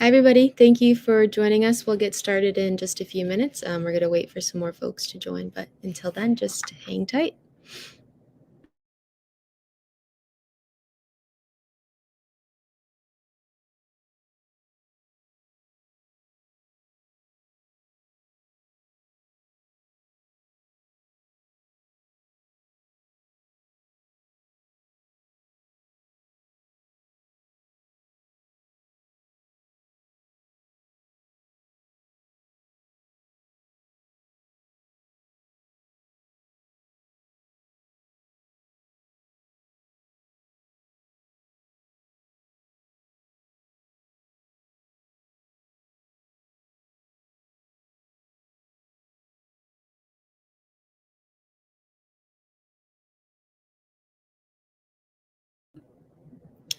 Hi, everybody. Thank you for joining us. We'll get started in just a few minutes. We're going to wait for some more folks to join, but until then, just hang tight.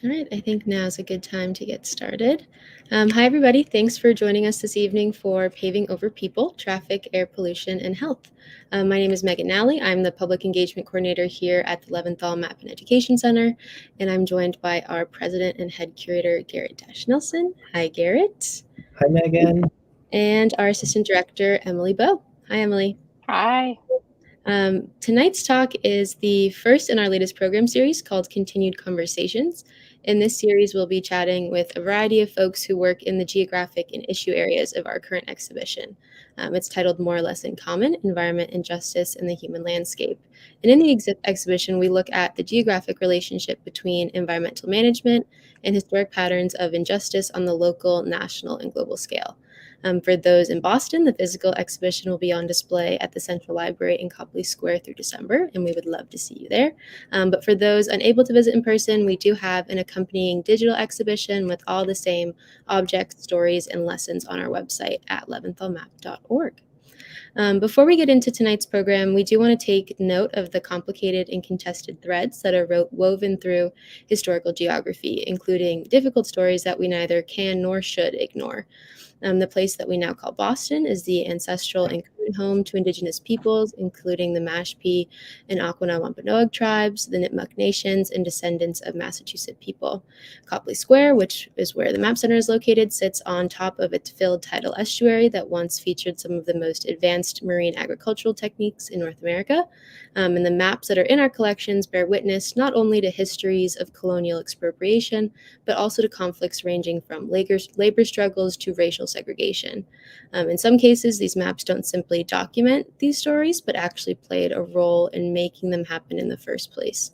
All right, I think now's a good time to get started. Hi, everybody. Thanks for joining us this evening for Paving Over People, Traffic, Air Pollution, and Health. My name is Megan Nally. I'm the Public Engagement Coordinator here at the Leventhal Map and Education Center, and I'm joined by our President and Head Curator, Garrett Nelson. Hi, Garrett. Hi, Megan. And our Assistant Director, Emily Bowe. Hi, Emily. Hi. Tonight's talk is the first in our latest program series called Continued Conversations. In this series, we'll be chatting with a variety of folks who work in the geographic and issue areas of our current exhibition. It's titled More or Less in Common, Environment and Justice in the Human Landscape. And in the exhibition, we look at the geographic relationship between environmental management and historic patterns of injustice on the local, national, and global scale. For those in Boston, the physical exhibition will be on display at the Central Library in Copley Square through December, and we would love to see you there. But for those unable to visit in person, we do have an accompanying digital exhibition with all the same objects, stories, and lessons on our website at leventhalmap.org. Before we get into tonight's program, we do want to take note of the complicated and contested threads that are woven through historical geography, including difficult stories that we neither can nor should ignore. The place that we now call Boston is the ancestral and current home to Indigenous peoples, including the Mashpee and Aquinnah Wampanoag tribes, the Nipmuc Nations, and descendants of Massachusetts people. Copley Square, which is where the Map Center is located, sits on top of a filled tidal estuary that once featured some of the most advanced marine agricultural techniques in North America. And the maps that are in our collections bear witness not only to histories of colonial expropriation, but also to conflicts ranging from labor struggles to racial segregation. In some cases, these maps don't simply document these stories, but actually played a role in making them happen in the first place.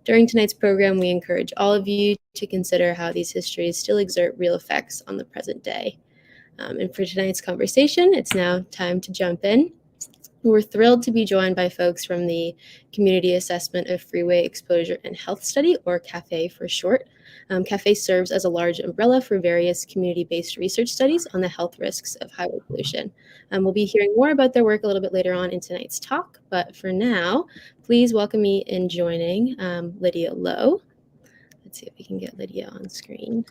During tonight's program, we encourage all of you to consider how these histories still exert real effects on the present day. And for tonight's conversation, it's now time to jump in. We're thrilled to be joined by folks from the Community Assessment of Freeway Exposure and Health Study, or CAFEH for short. CAFEH serves as a large umbrella for various community-based research studies on the health risks of highway pollution. We'll be hearing more about their work a little bit later on in tonight's talk, but for now, please welcome me in joining Lydia Lowe. Let's see if we can get Lydia on screen.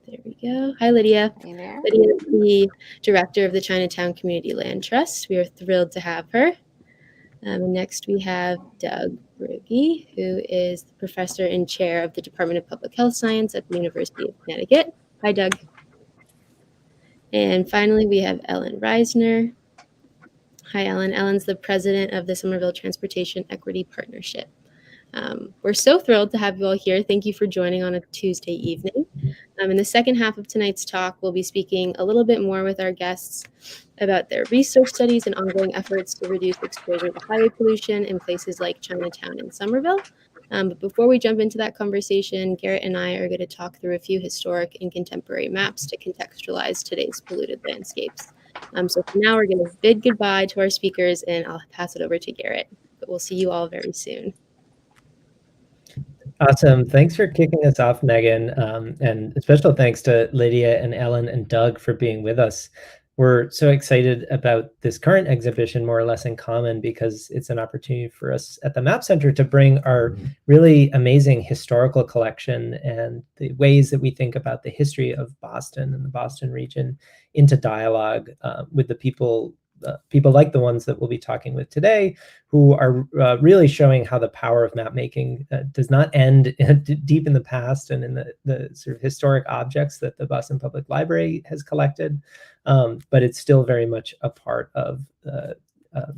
There we go. Hi, Lydia. Hey there. Lydia is the director of the Chinatown Community Land Trust. We are thrilled to have her. Next, we have Doug Brugge, who is the professor and chair of the Department of Public Health Science at the University of Connecticut. Hi, Doug. And finally, we have Ellin Reisner. Hi, Ellin. Ellin's the president of the Somerville Transportation Equity Partnership. We're so thrilled to have you all here. Thank you for joining on a Tuesday evening. In the second half of tonight's talk, we'll be speaking a little bit more with our guests about their research studies and ongoing efforts to reduce exposure to highway pollution in places like Chinatown and Somerville. But before we jump into that conversation, Garrett and I are going to talk through a few historic and contemporary maps to contextualize today's polluted landscapes. So for now, we're going to bid goodbye to our speakers, and I'll pass it over to Garrett. But we'll see you all very soon. Awesome. Thanks for kicking us off, Megan. And a special thanks to Lydia and Ellin and Doug for being with us. We're so excited about this current exhibition, More or Less in Common, because it's an opportunity for us at the Map Center to bring our really amazing historical collection and the ways that we think about the history of Boston and the Boston region into dialogue with the people people like the ones that we'll be talking with today, who are really showing how the power of map making does not end deep in the past and in the sort of historic objects that the Boston Public Library has collected, but it's still very much a part of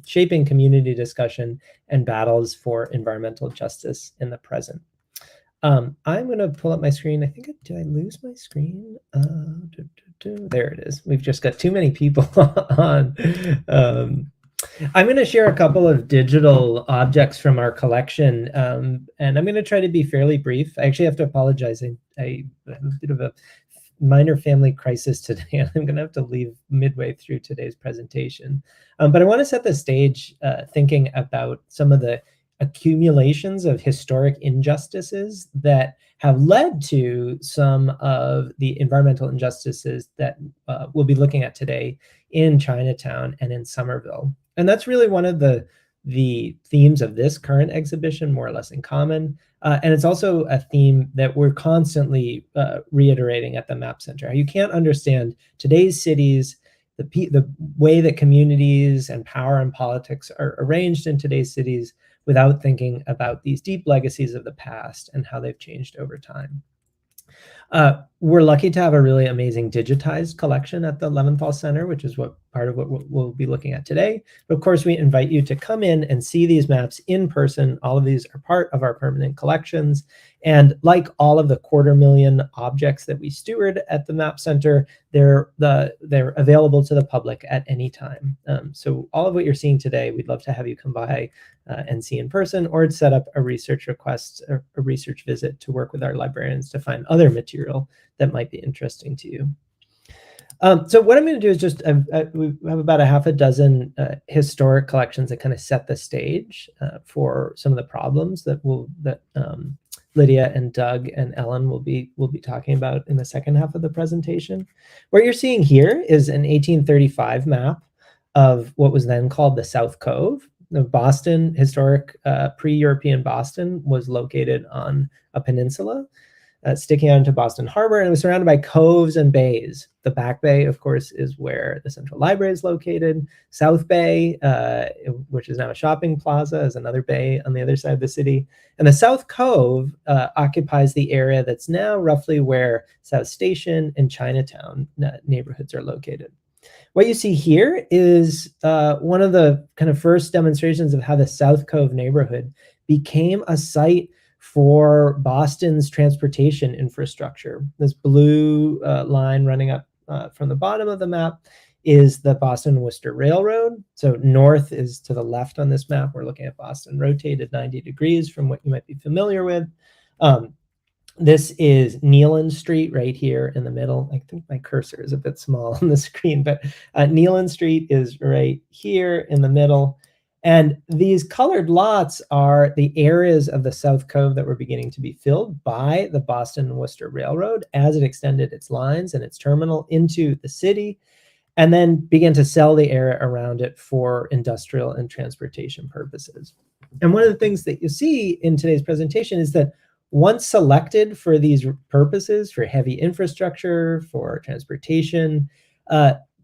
shaping community discussion and battles for environmental justice in the present. I'm going to pull up my screen. I think, did I lose my screen? There it is. We've just got too many people on. I'm going to share a couple of digital objects from our collection, and I'm going to try to be fairly brief. I actually have to apologize. I have a bit of a minor family crisis today, and I'm going to have to leave midway through today's presentation. But I want to set the stage thinking about some of the accumulations of historic injustices that have led to some of the environmental injustices that we'll be looking at today in Chinatown and in Somerville. And that's really one of the themes of this current exhibition, more or less in common. And it's also a theme that we're constantly reiterating at the Map Center. You can't understand today's cities, the way that communities and power and politics are arranged in today's cities without thinking about these deep legacies of the past and how they've changed over time. We're lucky to have a really amazing digitized collection at the Leventhal Center, which is part of what we'll be looking at today. But of course, we invite you to come in and see these maps in person. All of these are part of our permanent collections. And like all of the 250,000 objects that we steward at the Map Center, they're available to the public at any time. So all of what you're seeing today, we'd love to have you come by and see in person, or to set up a research request or a research visit to work with our librarians to find other material that might be interesting to you. So what I'm going to do is just, we have about a half a dozen historic collections that kind of set the stage for some of the problems that Lydia and Doug and Ellin will be talking about in the second half of the presentation. What you're seeing here is an 1835 map of what was then called the South Cove. The Boston, historic pre-European Boston, was located on a peninsula sticking out into Boston Harbor, and it was surrounded by coves and bays. The Back Bay, of course, is where the Central Library is located. South Bay, which is now a shopping plaza, is another bay on the other side of the city. And the South Cove occupies the area that's now roughly where South Station and Chinatown neighborhoods are located. What you see here is one of the kind of first demonstrations of how the South Cove neighborhood became a site for Boston's transportation infrastructure. This blue line running up from the bottom of the map is the Boston-Worcester Railroad. So north is to the left on this map. We're looking at Boston rotated 90 degrees from what you might be familiar with. This is Nealon Street right here in the middle. I think my cursor is a bit small on the screen, but Nealon Street is right here in the middle. And these colored lots are the areas of the South Cove that were beginning to be filled by the Boston and Worcester Railroad as it extended its lines and its terminal into the city, and then began to sell the area around it for industrial and transportation purposes. And one of the things that you see in today's presentation is that once selected for these purposes, for heavy infrastructure, for transportation,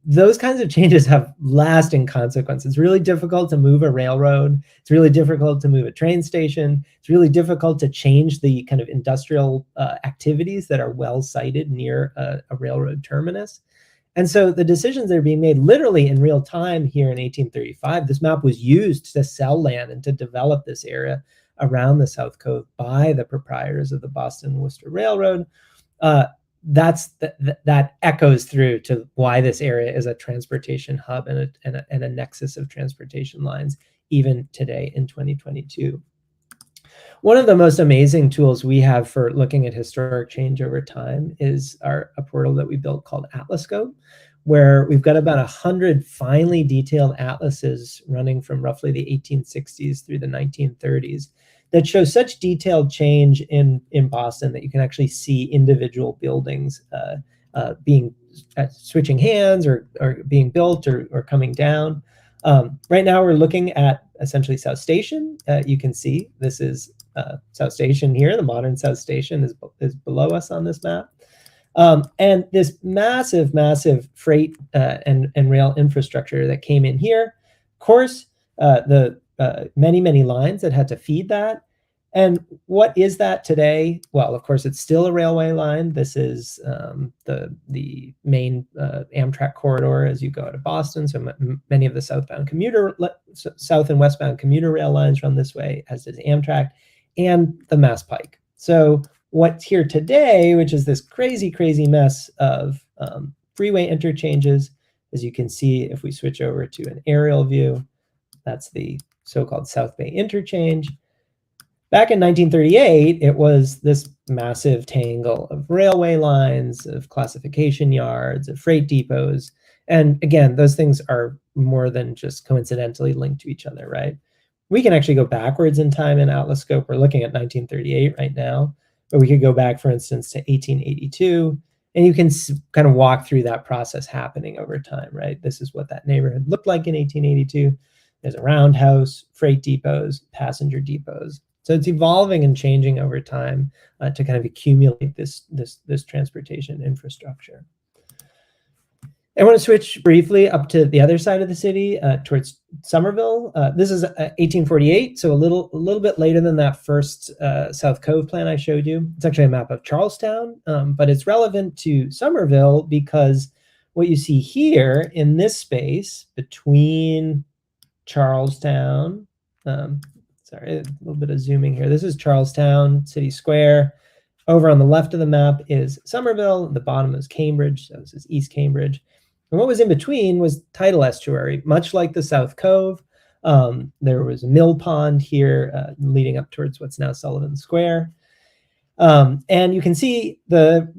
those kinds of changes have lasting consequences. It's really difficult to move a railroad. It's really difficult to move a train station. It's really difficult to change the kind of industrial activities that are well sited near a railroad terminus. And so the decisions that are being made literally in real time here in 1835, this map was used to sell land and to develop this area around the South Cove by the proprietors of the Boston and Worcester Railroad. That echoes through to why this area is a transportation hub and a nexus of transportation lines, even today in 2022. One of the most amazing tools we have for looking at historic change over time is a portal that we built called Atlascope, where we've got about 100 finely detailed atlases running from roughly the 1860s through the 1930s that show such detailed change in Boston that you can actually see individual buildings being switching hands or being built or coming down. Right now we're looking at essentially South Station. You can see this is South Station here. The modern South Station is below us on this map. And this massive, massive freight and rail infrastructure that came in here. Of course, the many, many lines that had to feed that. And what is that today? Well, of course, it's still a railway line. This is the main Amtrak corridor as you go out of Boston. So many of the south and westbound commuter rail lines run this way, as does Amtrak, and the Mass Pike. So what's here today, which is this crazy, crazy mess of freeway interchanges, as you can see, if we switch over to an aerial view, that's the so-called South Bay Interchange. Back in 1938, it was this massive tangle of railway lines, of classification yards, of freight depots. And again, those things are more than just coincidentally linked to each other, right? We can actually go backwards in time in Atlascope. We're looking at 1938 right now, but we could go back, for instance, to 1882, and you can kind of walk through that process happening over time, right? This is what that neighborhood looked like in 1882. There's a roundhouse, freight depots, passenger depots. So it's evolving and changing over time to kind of accumulate this transportation infrastructure. I want to switch briefly up to the other side of the city towards Somerville. This is 1848, so a little bit later than that first South Cove plan I showed you. It's actually a map of Charlestown, but it's relevant to Somerville because what you see here in this space between Charlestown, sorry, a little bit of zooming here. This is Charlestown City Square. Over on the left of the map is Somerville. The bottom is Cambridge. So this is East Cambridge. And what was in between was tidal estuary, much like the South Cove. There was a mill pond here leading up towards what's now Sullivan Square. And you can see the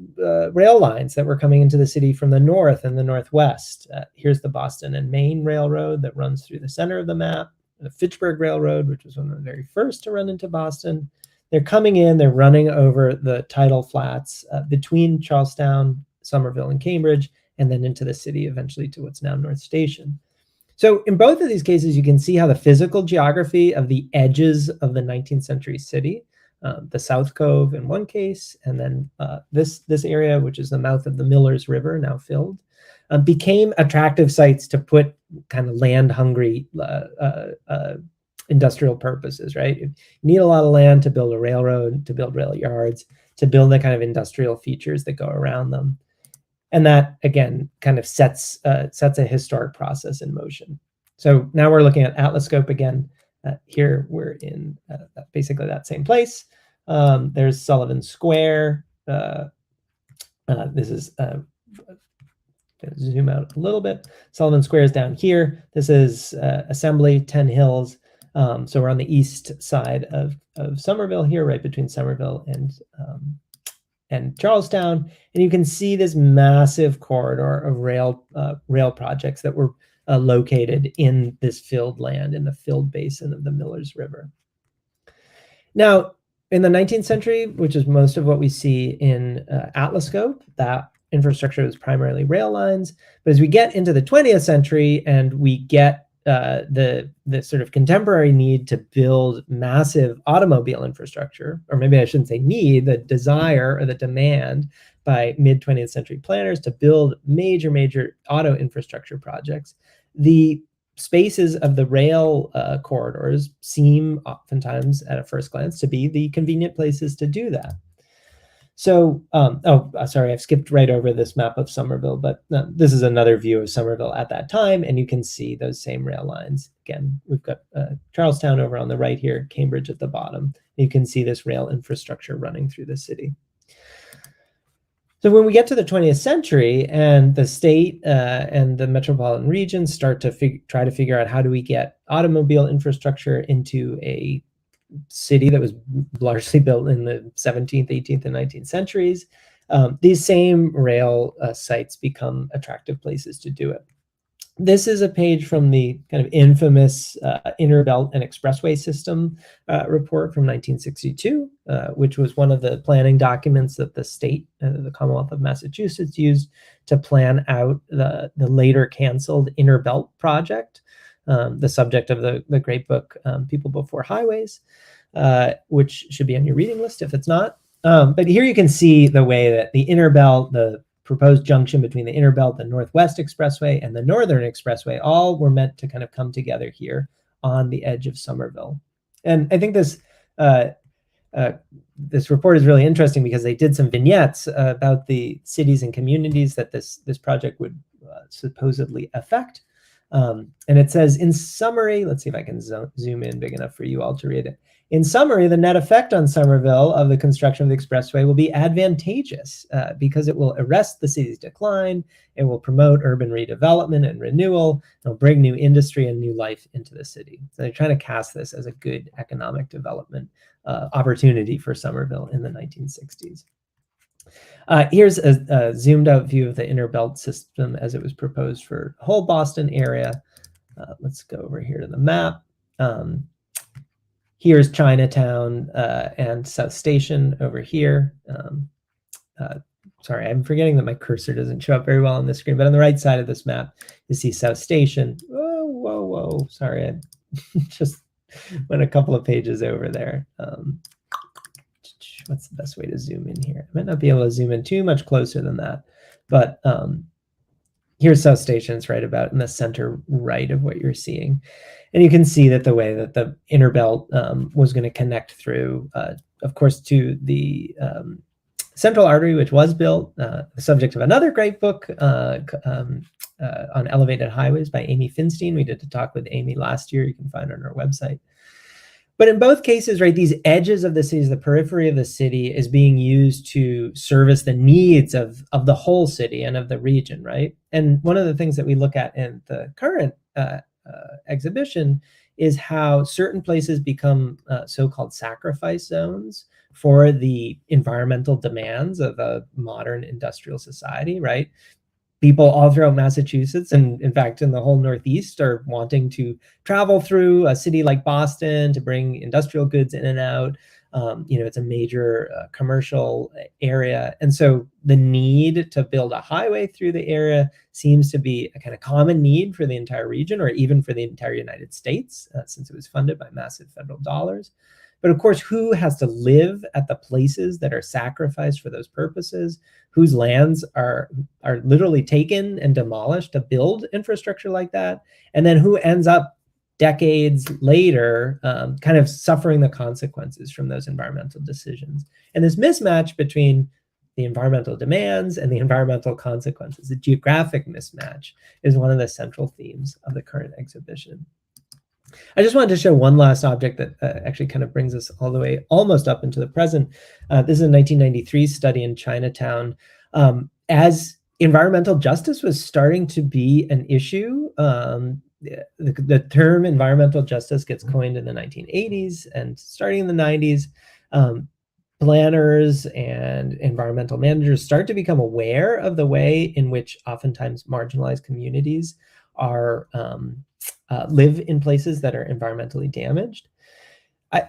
rail lines that were coming into the city from the north and the northwest. Here's the Boston and Maine Railroad that runs through the center of the map. The Fitchburg Railroad, which was one of the very first to run into Boston. They're coming in, they're running over the tidal flats between Charlestown, Somerville, and Cambridge, and then into the city eventually to what's now North Station. So in both of these cases, you can see how the physical geography of the edges of the 19th century city, the South Cove in one case, and then this area, which is the mouth of the Millers River, now filled, became attractive sites to put kind of land-hungry industrial purposes, right? You need a lot of land to build a railroad, to build rail yards, to build the kind of industrial features that go around them. And that, again, kind of sets a historic process in motion. So now we're looking at Atlascope again. Here we're in basically that same place. There's Sullivan Square. This is zoom out a little bit. Sullivan Square is down here. This is Assembly, 10 Hills. So we're on the east side of Somerville here, right between Somerville and Charlestown. And you can see this massive corridor of rail projects that were located in this filled land, in the filled basin of the Millers River. Now, in the 19th century, which is most of what we see in Atlascope, that infrastructure was primarily rail lines. But as we get into the 20th century and we get the sort of contemporary need to build massive automobile infrastructure, or maybe I shouldn't say need, the desire or the demand by mid-20th century planners to build major auto infrastructure projects, the spaces of the rail corridors seem oftentimes at a first glance to be the convenient places to do that. So, sorry, I've skipped right over this map of Somerville, but this is another view of Somerville at that time, and you can see those same rail lines. Again, we've got Charlestown over on the right here, Cambridge at the bottom. You can see this rail infrastructure running through the city. So when we get to the 20th century and the state and the metropolitan regions start to try to figure out how do we get automobile infrastructure into a city that was largely built in the 17th, 18th, and 19th centuries, these same rail sites become attractive places to do it. This is a page from the kind of infamous Inner Belt and Expressway System report from 1962, which was one of the planning documents that the state, the Commonwealth of Massachusetts, used to plan out the later canceled Inner Belt project, the subject of the great book, People Before Highways, which should be on your reading list if it's not. But here you can see the way that the inner belt, the proposed junction between the inner belt, the Northwest Expressway, and the Northern Expressway, all were meant to kind of come together here on the edge of Somerville. And I think this report is really interesting because they did some vignettes about the cities and communities that this project would supposedly affect. And it says, in summary, let's see if I can zoom in big enough for you all to read it. In summary, the net effect on Somerville of the construction of the expressway will be advantageous because it will arrest the city's decline, it will promote urban redevelopment and renewal, it'll bring new industry and new life into the city. So they're trying to cast this as a good economic development opportunity for Somerville in the 1960s. Here's a zoomed out view of the inner belt system as it was proposed for the whole Boston area. Let's go over here to the map. Here's Chinatown and South Station over here. Sorry, I'm forgetting that my cursor doesn't show up very well on the screen, but on the right side of this map, you see South Station. Whoa. Sorry, I just went a couple of pages over there. What's the best way to zoom in here? I might not be able to zoom in too much closer than that, but here's South Station. It's right about in the center right of what you're seeing. And you can see that the way that the inner belt was going to connect through, of course, to the Central Artery, which was built, the subject of another great book on elevated highways by Amy Finstein. We did a talk with Amy last year. You can find it on our website. But in both cases, right, these edges of the city, the periphery of the city is being used to service the needs of the whole city and of the region, right? And one of the things that we look at in the current exhibition is how certain places become so-called sacrifice zones for the environmental demands of a modern industrial society, right? People all throughout Massachusetts, and in fact in the whole Northeast, are wanting to travel through a city like Boston to bring industrial goods in and out. It's a major commercial area. And so the need to build a highway through the area seems to be a kind of common need for the entire region, or even for the entire United States, since it was funded by massive federal dollars. But of course, who has to live at the places that are sacrificed for those purposes, whose lands are literally taken and demolished to build infrastructure like that? And then who ends up decades later kind of suffering the consequences from those environmental decisions? And this mismatch between the environmental demands and the environmental consequences, the geographic mismatch, is one of the central themes of the current exhibition. I just wanted to show one last object that actually kind of brings us all the way almost up into the present. This is a 1993 study in Chinatown. As environmental justice was starting to be an issue, the term environmental justice gets coined in the 1980s, and starting in the 90s, planners and environmental managers start to become aware of the way in which oftentimes marginalized communities are live in places that are environmentally damaged.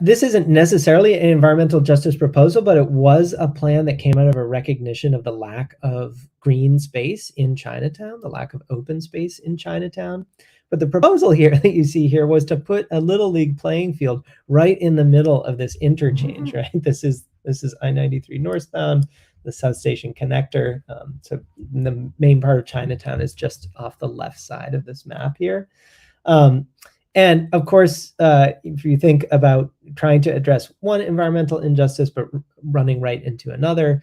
This isn't necessarily an environmental justice proposal, but it was a plan that came out of a recognition of the lack of green space in Chinatown, the lack of open space in Chinatown. But the proposal here that you see here was to put a little league playing field right in the middle of this interchange, right? This is I-93 northbound, the South Station connector. So the main part of Chinatown is just off the left side of this map here. And of course, if you think about trying to address one environmental injustice, but running right into another,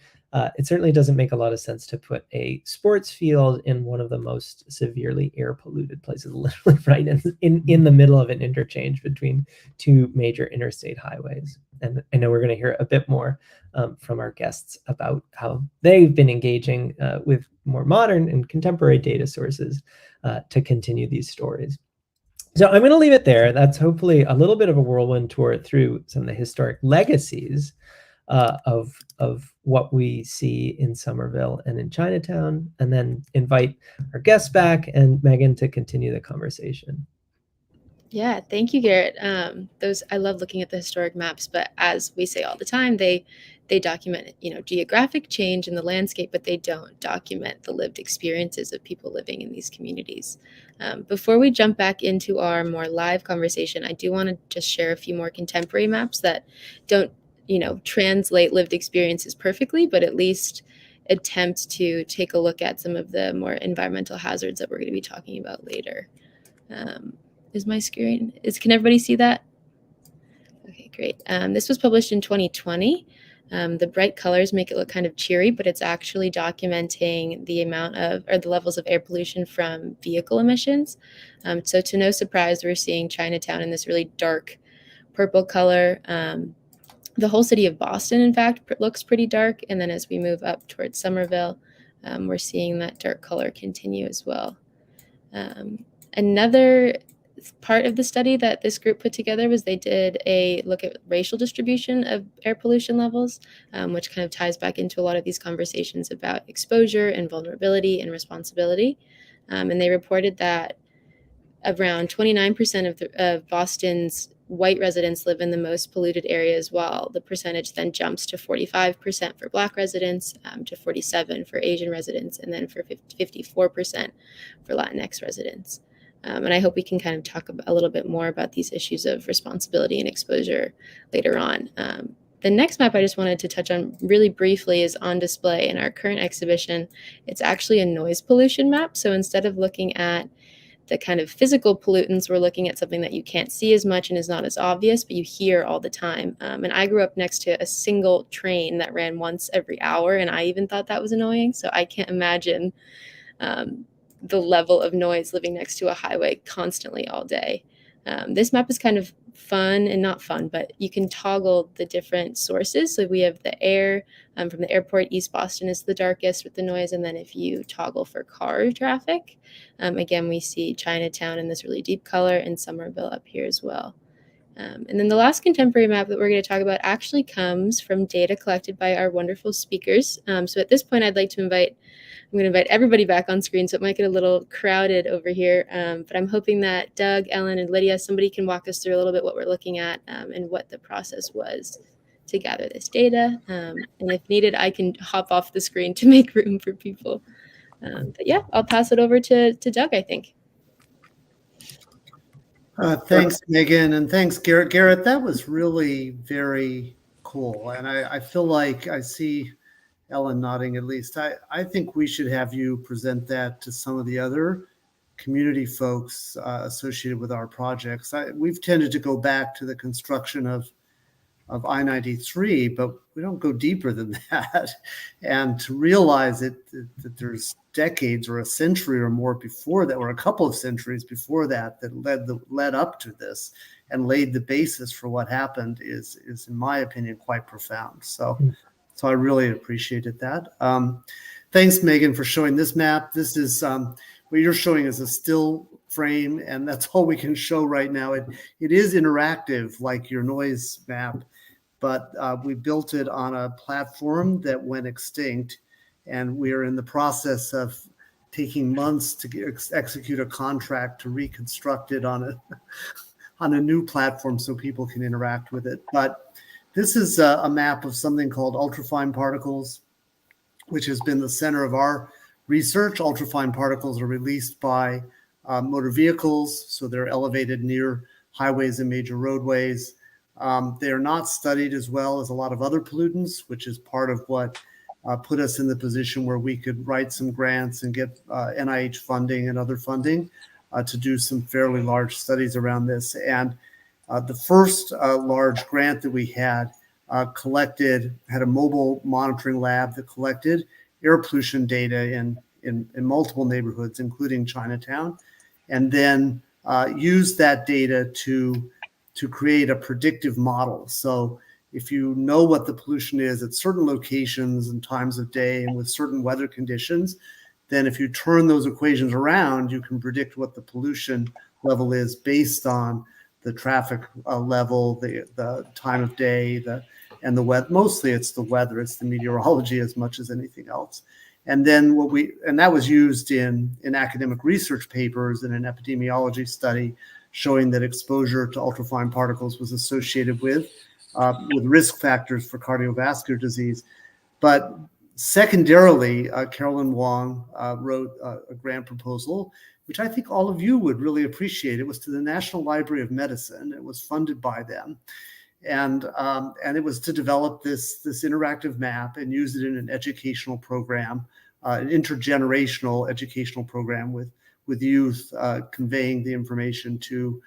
it certainly doesn't make a lot of sense to put a sports field in one of the most severely air polluted places, literally right in the middle of an interchange between two major interstate highways. And I know we're going to hear a bit more from our guests about how they've been engaging with more modern and contemporary data sources to continue these stories. So I'm going to leave it there. That's hopefully a little bit of a whirlwind tour through some of the historic legacies of what we see in Somerville and in Chinatown, and then invite our guests back and Megan to continue the conversation. Yeah, thank you, Garrett. I love looking at the historic maps, but as we say all the time, they document, geographic change in the landscape, but they don't document the lived experiences of people living in these communities. Before we jump back into our more live conversation, I do want to just share a few more contemporary maps that don't, translate lived experiences perfectly, but at least attempt to take a look at some of the more environmental hazards that we're going to be talking about later. Is my screen, can everybody see that? Okay, great. This was published in 2020. The bright colors make it look kind of cheery, but it's actually documenting the amount of, or the levels of air pollution from vehicle emissions. So to no surprise, we're seeing Chinatown in this really dark purple color. The whole city of Boston, in fact, looks pretty dark. And then as we move up towards Somerville, we're seeing that dark color continue as well. Another part of the study that this group put together was they did a look at racial distribution of air pollution levels, which kind of ties back into a lot of these conversations about exposure and vulnerability and responsibility. And they reported that around 29% of Boston's white residents live in the most polluted areas, while the percentage then jumps to 45% for Black residents, to 47% for Asian residents, and then for 54% for Latinx residents. And I hope we can kind of talk a little bit more about these issues of responsibility and exposure later on. The next map I just wanted to touch on really briefly is on display in our current exhibition. It's actually a noise pollution map. So instead of looking at the kind of physical pollutants, we're looking at something that you can't see as much and is not as obvious, but you hear all the time. And I grew up next to a single train that ran once every hour, and I even thought that was annoying. So I can't imagine the level of noise living next to a highway constantly all day. This map is kind of fun, and not fun, but you can toggle the different sources. So we have the air from the airport. East Boston is the darkest with the noise. And then if you toggle for car traffic, again, we see Chinatown in this really deep color and Somerville up here as well. And then the last contemporary map that we're going to talk about actually comes from data collected by our wonderful speakers. So at this point, I'm going to invite everybody back on screen, so it might get a little crowded over here. But I'm hoping that Doug, Ellin, and Lydia, somebody can walk us through a little bit what we're looking at and what the process was to gather this data. And if needed, I can hop off the screen to make room for people. But yeah, I'll pass it over to Doug, I think. Thanks, Megan, and thanks, Garrett. Garrett, that was really very cool. And I feel like I see Ellin nodding at least. I think we should have you present that to some of the other community folks associated with our projects. We've tended to go back to the construction of I-93, but we don't go deeper than that. And to realize that there's decades or a century or more before that, or a couple of centuries before that led up to this and laid the basis for what happened is in my opinion, quite profound. So I really appreciated that. Thanks, Megan, for showing this map. This is what you're showing is a still frame, and that's all we can show right now. It is interactive like your noise map, but we built it on a platform that went extinct, and we are in the process of taking months to execute a contract to reconstruct it on a new platform so people can interact with it. But this is a map of something called ultrafine particles, which has been the center of our research. Ultrafine particles are released by motor vehicles, so they're elevated near highways and major roadways. They are not studied as well as a lot of other pollutants, which is part of what put us in the position where we could write some grants and get NIH funding and other funding to do some fairly large studies around this. And the first large grant that we had had a mobile monitoring lab that collected air pollution data in multiple neighborhoods, including Chinatown, and then used that data to create a predictive model. So if you know what the pollution is at certain locations and times of day and with certain weather conditions, then if you turn those equations around, you can predict what the pollution level is based on the traffic level, the time of day, and the weather. Mostly it's the weather, it's the meteorology as much as anything else. And then that was used in academic research papers and an epidemiology study showing that exposure to ultrafine particles was associated with risk factors for cardiovascular disease. But secondarily, Carolyn Wong wrote a grant proposal, which I think all of you would really appreciate. It was to the National Library of Medicine. It was funded by them. And it was to develop this interactive map and use it in an educational program, an intergenerational educational program with youth, conveying the information to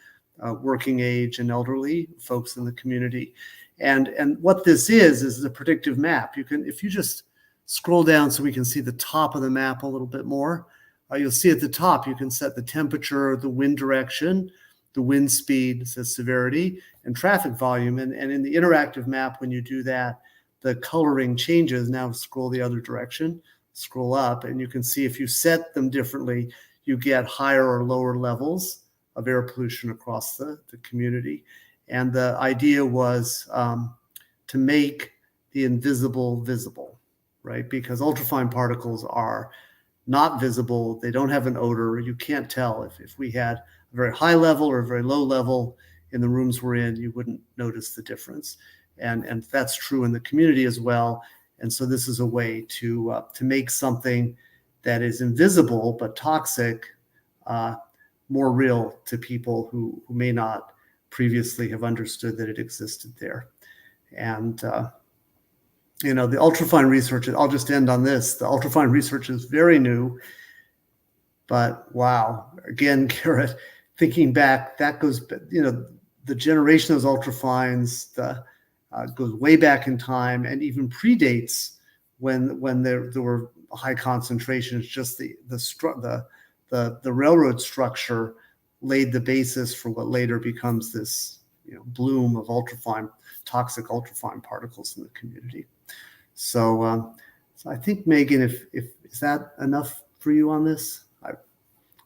working age and elderly folks in the community. And what this is the predictive map. You can, if you just scroll down so we can see the top of the map a little bit more, you'll see at the top you can set the temperature, the wind direction, the wind speed, the severity, and traffic volume. And in the interactive map, when you do that, the coloring changes. Now scroll the other direction, scroll up, and you can see if you set them differently, you get higher or lower levels of air pollution across the community. And the idea was to make the invisible visible, right? Because ultrafine particles are not visible. They don't have an odor. You can't tell if we had a very high level or a very low level in the rooms we're in, you wouldn't notice the difference. And that's true in the community as well. And so this is a way to make something that is invisible but toxic more real to people who may not previously have understood that it existed there. And the ultrafine research, I'll just end on this. The ultrafine research is very new, but wow, again, Garrett, thinking back, that goes, the generation of those ultrafines goes way back in time and even predates when there were high concentrations. Just the railroad structure laid the basis for what later becomes this bloom of toxic ultrafine particles in the community. So I think, Megan, if is that enough for you on this?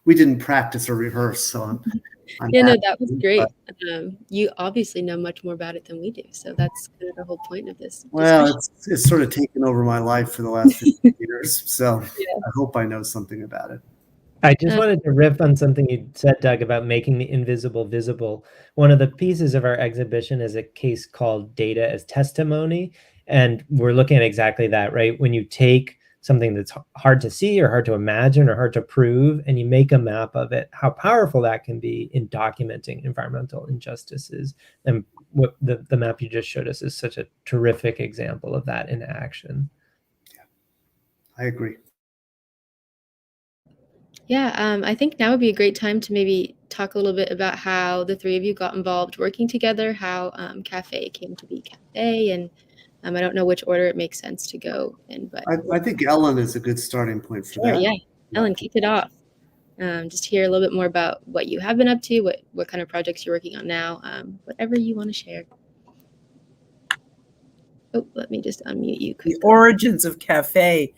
We didn't practice or rehearse, so I'm yeah, no, that was great. You obviously know much more about it than we do, so that's kind of the whole point of this. Well, it's sort of taken over my life for the last 15 years, so yeah. I hope I know something about it. I just wanted to riff on something you said, Doug, about making the invisible visible. One of the pieces of our exhibition is a case called Data as Testimony, and we're looking at exactly that, right? When you take something that's hard to see or hard to imagine or hard to prove, and you make a map of it, how powerful that can be in documenting environmental injustices. And what the map you just showed us is such a terrific example of that in action. Yeah, I agree. Yeah, I think now would be a great time to maybe talk a little bit about how the three of you got involved working together, how CAFEH came to be CAFEH, and I don't know which order it makes sense to go in, but I think Ellin is a good starting point for that. Yeah, Ellin, kick it off. Just to hear a little bit more about what you have been up to, what kind of projects you're working on now, whatever you want to share. Oh, let me just unmute you quickly. The origins of CAFEH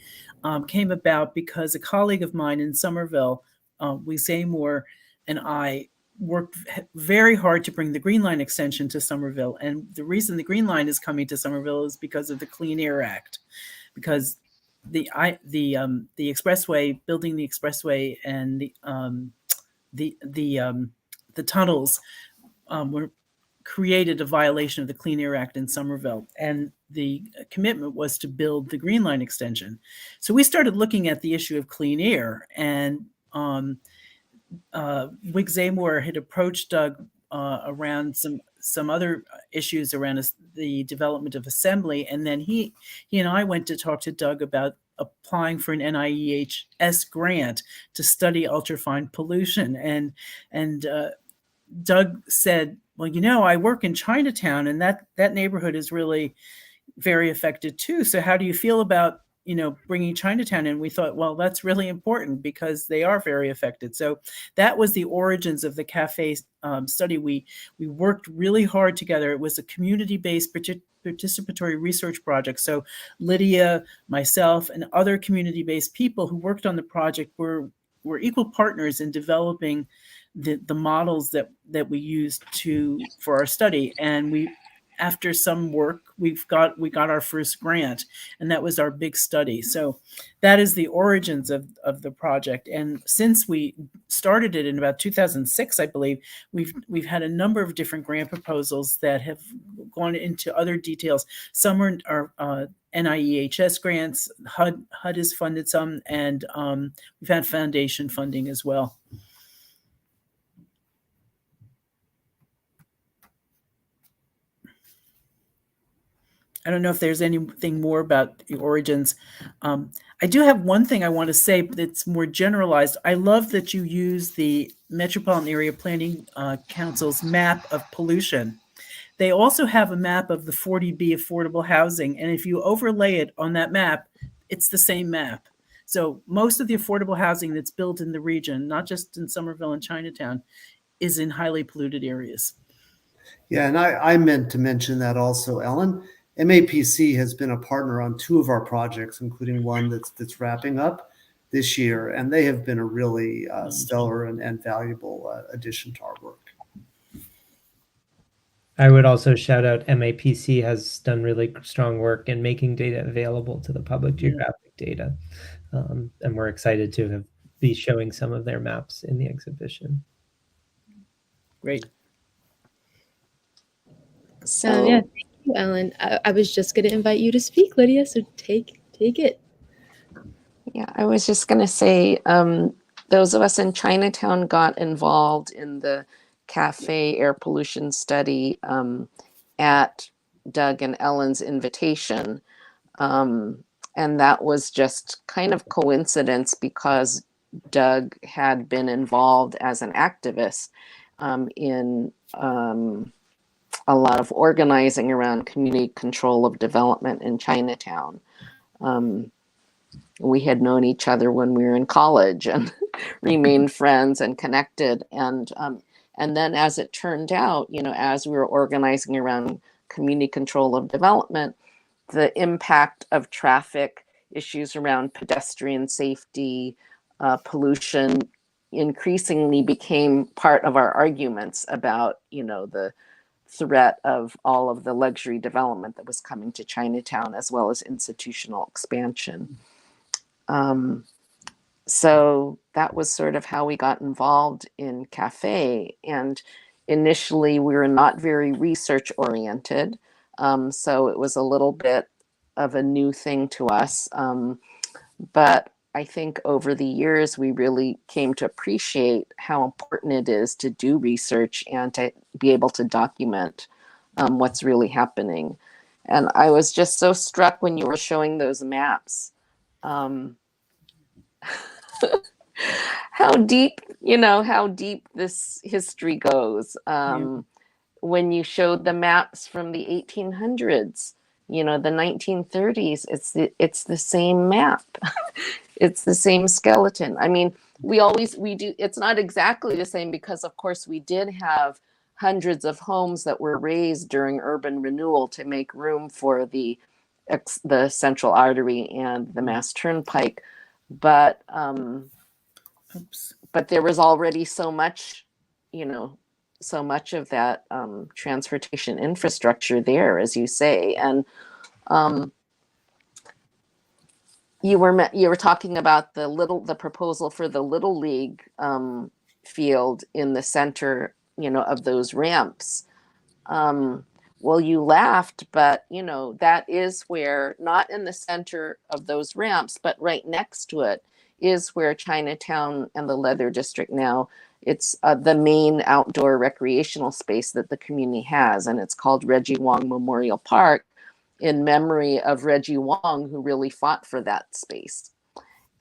came about because a colleague of mine in Somerville, Lydia, and I worked very hard to bring the Green Line extension to Somerville. And the reason the Green Line is coming to Somerville is because of the Clean Air Act, because the expressway, building the expressway, and the tunnels were created a violation of the Clean Air Act in Somerville, and the commitment was to build the Green Line extension. So we started looking at the issue of clean air, and Wig-Zamor had approached Doug around some other issues around the development of assembly, and then he and I went to talk to Doug about applying for an NIEHS grant to study ultrafine pollution, and Doug said, well, I work in Chinatown, and that neighborhood is really very affected too. So how do you feel about, bringing Chinatown in? We thought, well, that's really important because they are very affected. So that was the origins of the CAFEH study. We worked really hard together. It was a community-based participatory research project. So Lydia, myself, and other community-based people who worked on the project were equal partners in developing the models that we used for our study. And after some work, we got our first grant, and that was our big study. So that is the origins of the project. And since we started it in about 2006, I believe, we've had a number of different grant proposals that have gone into other details. Some are NIEHS grants, HUD has funded some, and we've had foundation funding as well. I don't know if there's anything more about the origins. I do have one thing I want to say that's more generalized. I love that you use the Metropolitan Area Planning Council's map of pollution. They also have a map of the 40B affordable housing, and if you overlay it on that map, it's the same map. So most of the affordable housing that's built in the region, not just in Somerville and Chinatown, is in highly polluted areas. Yeah, and I meant to mention that also, Ellen. MAPC has been a partner on 2 of our projects, including one that's wrapping up this year, and they have been a really stellar and valuable addition to our work. I would also shout out MAPC has done really strong work in making data available to the public, geographic data. And we're excited to be showing some of their maps in the exhibition. Great. So yeah, thank you, Ellen. I was just going to invite you to speak, Lydia, so take it. Yeah, I was just going to say, those of us in Chinatown got involved in the CAFEH air pollution study at Doug and Ellen's invitation. And that was just kind of coincidence because Doug had been involved as an activist in a lot of organizing around community control of development in Chinatown. We had known each other when we were in college and remained friends and connected. And then as it turned out, as we were organizing around community control of development, the impact of traffic issues around pedestrian safety, pollution, increasingly became part of our arguments about, the threat of all of the luxury development that was coming to Chinatown, as well as institutional expansion. So that was sort of how we got involved in CAFEH. And initially, we were not very research oriented. So it was a little bit of a new thing to us. But I think over the years, we really came to appreciate how important it is to do research and to be able to document what's really happening. And I was just so struck when you were showing those maps. How deep this history goes. When you showed the maps from the 1800s, the 1930s, it's the same map. It's the same skeleton. I mean, we do, it's not exactly the same because of course we did have hundreds of homes that were raised during urban renewal to make room for the central artery and the Mass Turnpike. But there was already so much of that transportation infrastructure there, as you say. And you were talking about the proposal for the Little League field in the center, of those ramps. Well, you laughed, but that is where, not in the center of those ramps, but right next to it is where Chinatown and the Leather District now, it's the main outdoor recreational space that the community has, and it's called Regiwang Memorial Park in memory of Regiwang, who really fought for that space.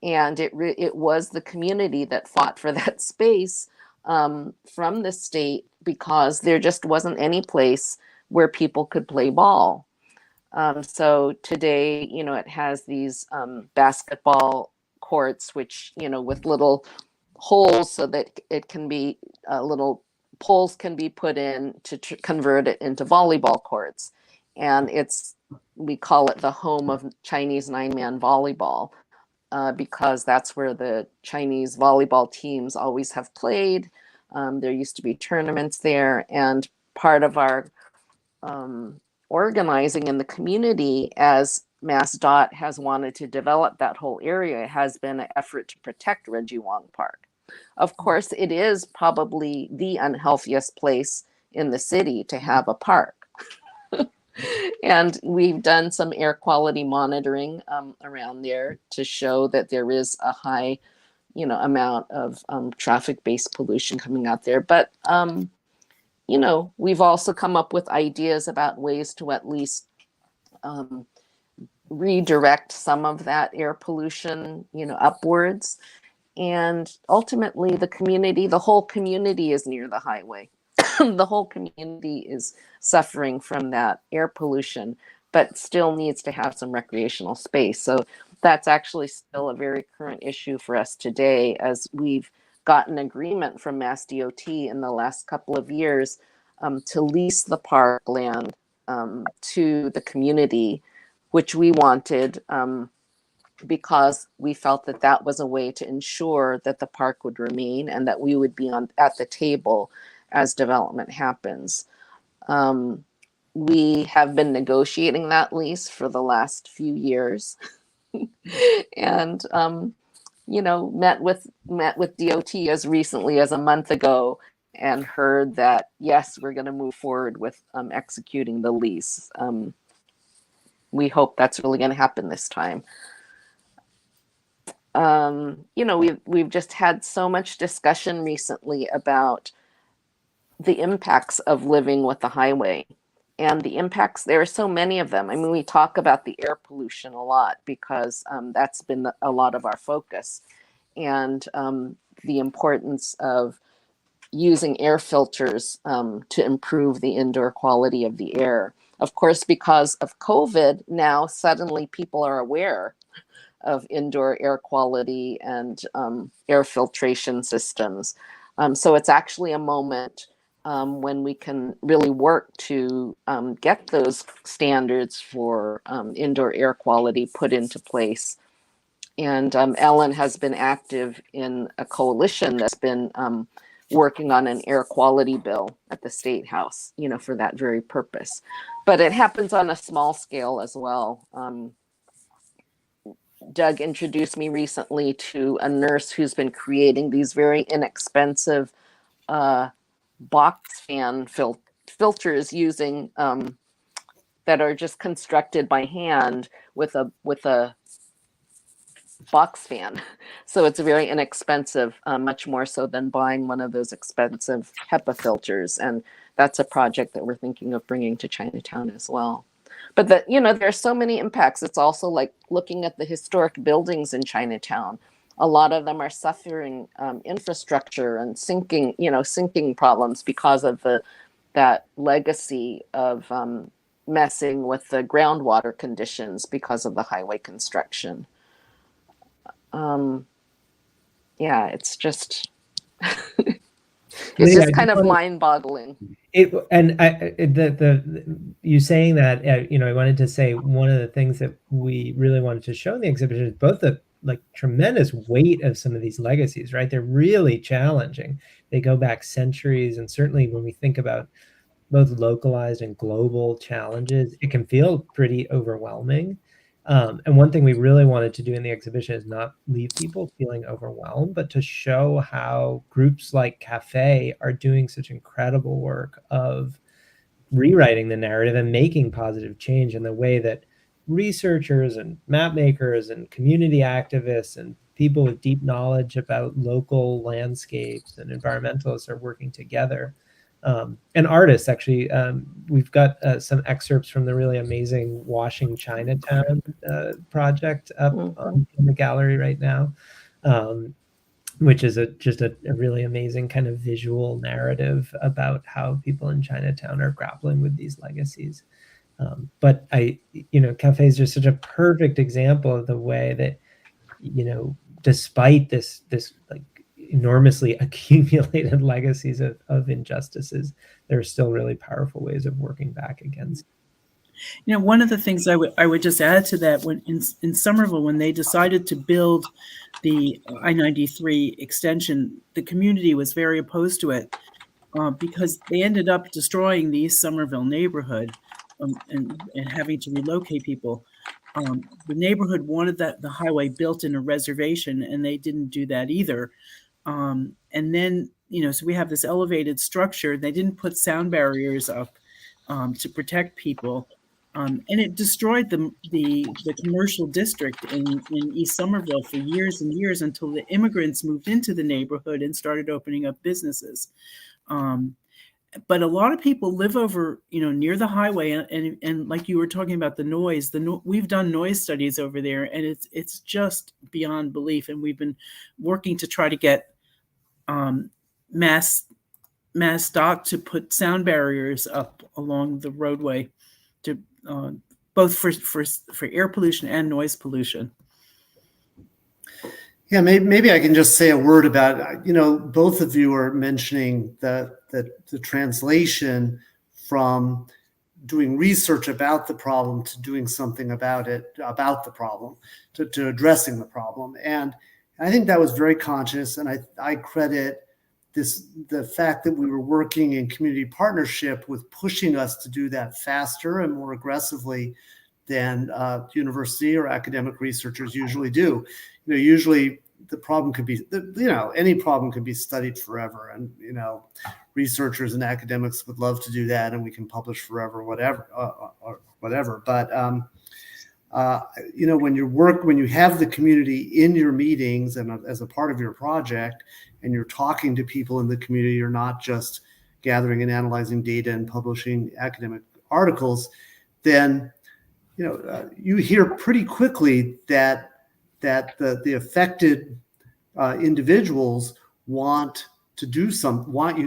And it was the community that fought for that space from the state because there just wasn't any place where people could play ball. So today, it has these basketball courts, which, with little holes so that it can be little poles can be put in to convert it into volleyball courts. And we call it the home of Chinese 9-man volleyball because that's where the Chinese volleyball teams always have played. There used to be tournaments there, and part of our organizing in the community, as MassDOT has wanted to develop that whole area, has been an effort to protect Regiwang Park. Of course, it is probably the unhealthiest place in the city to have a park. And we've done some air quality monitoring around there to show that there is a high, amount of traffic-based pollution coming out there. But, we've also come up with ideas about ways to at least redirect some of that air pollution, upwards. And ultimately, the whole community is near the highway. The whole community is suffering from that air pollution, but still needs to have some recreational space. So that's actually still a very current issue for us today, as we've gotten agreement from Mass DOT in the last couple of years to lease the park land to the community, which we wanted because we felt that that was a way to ensure that the park would remain and that we would be at the table as development happens. We have been negotiating that lease for the last few years and met with DOT as recently as a month ago and heard that yes, we're going to move forward with executing the lease. We hope that's really going to happen this time. We've just had so much discussion recently about the impacts of living with the highway, and the impacts, there are so many of them. I mean, we talk about the air pollution a lot because that's been a lot of our focus, and the importance of using air filters to improve the indoor quality of the air. Of course, because of COVID, now suddenly people are aware of indoor air quality and air filtration systems. So it's actually a moment when we can really work to get those standards for indoor air quality put into place. And Ellin has been active in a coalition that's been working on an air quality bill at the State House, for that very purpose. But it happens on a small scale as well. Doug introduced me recently to a nurse who's been creating these very inexpensive box fan filters using that are just constructed by hand with a box fan. So it's very inexpensive, much more so than buying one of those expensive HEPA filters. And that's a project that we're thinking of bringing to Chinatown as well. But there are so many impacts. It's also like looking at the historic buildings in Chinatown. A lot of them are suffering infrastructure and sinking problems because of that legacy of messing with the groundwater conditions because of the highway construction. It's just it's just kind of mind-boggling. You saying that, I wanted to say one of the things that we really wanted to show in the exhibition is both the tremendous weight of some of these legacies, right? They're really challenging. They go back centuries, and certainly when we think about both localized and global challenges, it can feel pretty overwhelming. And one thing we really wanted to do in the exhibition is not leave people feeling overwhelmed, but to show how groups like CAFEH are doing such incredible work of rewriting the narrative and making positive change in the way that researchers and map makers and community activists and people with deep knowledge about local landscapes and environmentalists are working together. And artists, actually, we've got some excerpts from the really amazing Washing Chinatown project up in the gallery right now, which is just a really amazing kind of visual narrative about how people in Chinatown are grappling with these legacies. But CAFEH is just such a perfect example of the way that, despite this enormously accumulated legacies of injustices, there are still really powerful ways of working back against. One of the things I would just add to that, when in Somerville, when they decided to build the I-93 extension, the community was very opposed to it because they ended up destroying the East Somerville neighborhood and having to relocate people. The neighborhood wanted the highway built in a reservation, and they didn't do that either. And then, so we have this elevated structure. They didn't put sound barriers up to protect people. And it destroyed the commercial district in East Somerville for years and years until the immigrants moved into the neighborhood and started opening up businesses. but a lot of people live over, near the highway, and like you were talking about the noise, we've done noise studies over there, and it's just beyond belief. And we've been working to try to get Mass Doc to put sound barriers up along the roadway to both for air pollution and noise pollution. Yeah, maybe I can just say a word about, both of you are mentioning the translation from doing research about the problem to doing something about the problem, to addressing the problem. And I think that was very conscious, and I credit the fact that we were working in community partnership with pushing us to do that faster and more aggressively than university or academic researchers usually do. Usually the problem could be, any problem could be studied forever, and researchers and academics would love to do that, and we can publish forever, whatever. But when you have the community in your meetings and as a part of your project, and you're talking to people in the community, you're not just gathering and analyzing data and publishing academic articles, then you hear pretty quickly that the affected individuals want you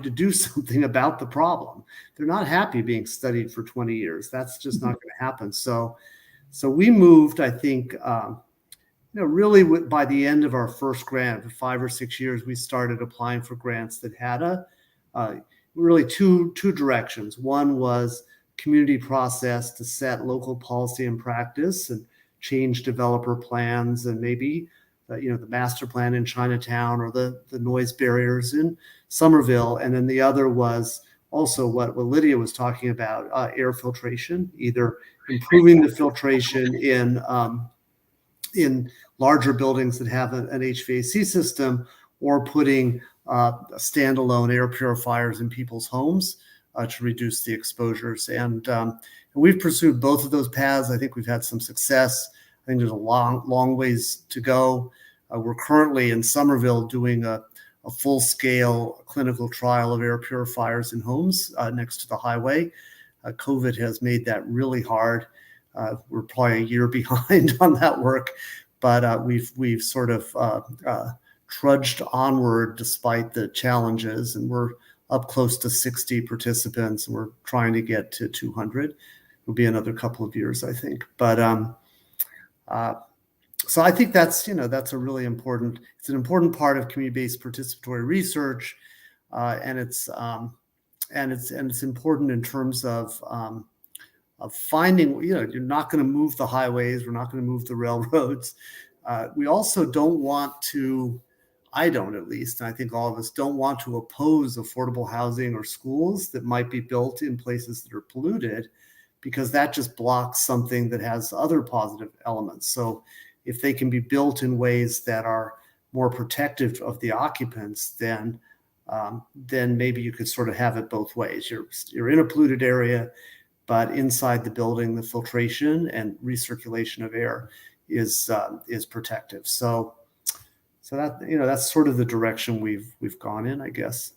to do something about the problem. They're not happy being studied for 20 years. That's just not going to happen. So we moved, I think, really by the end of our first grant, for 5 or 6 years, we started applying for grants that had really two directions. One was community process to set local policy and practice and change developer plans, and maybe the master plan in Chinatown or the noise barriers in Somerville. And then the other was also what Lydia was talking about, air filtration, either improving the filtration in larger buildings that have an HVAC system, or putting standalone air purifiers in people's homes to reduce the exposures. And we've pursued both of those paths. I think we've had some success. I think there's a long ways to go. We're currently in Somerville doing a full-scale clinical trial of air purifiers in homes next to the highway. COVID has made that really hard. We're probably a year behind on that work, but we've sort of trudged onward despite the challenges, and we're up close to 60 participants, and we're trying to get to 200. It'll be another couple of years, I think. But so I think that's a really important. It's an important part of community-based participatory research, and it's important in terms of finding. You're not going to move the highways. We're not going to move the railroads. We also don't want to. I don't, at least, and I think all of us don't want to oppose affordable housing or schools that might be built in places that are polluted, because that just blocks something that has other positive elements. So if they can be built in ways that are more protective of the occupants, then maybe you could sort of have it both ways. You're in a polluted area, but inside the building, the filtration and recirculation of air is protective. So that that's sort of the direction we've gone in, I guess.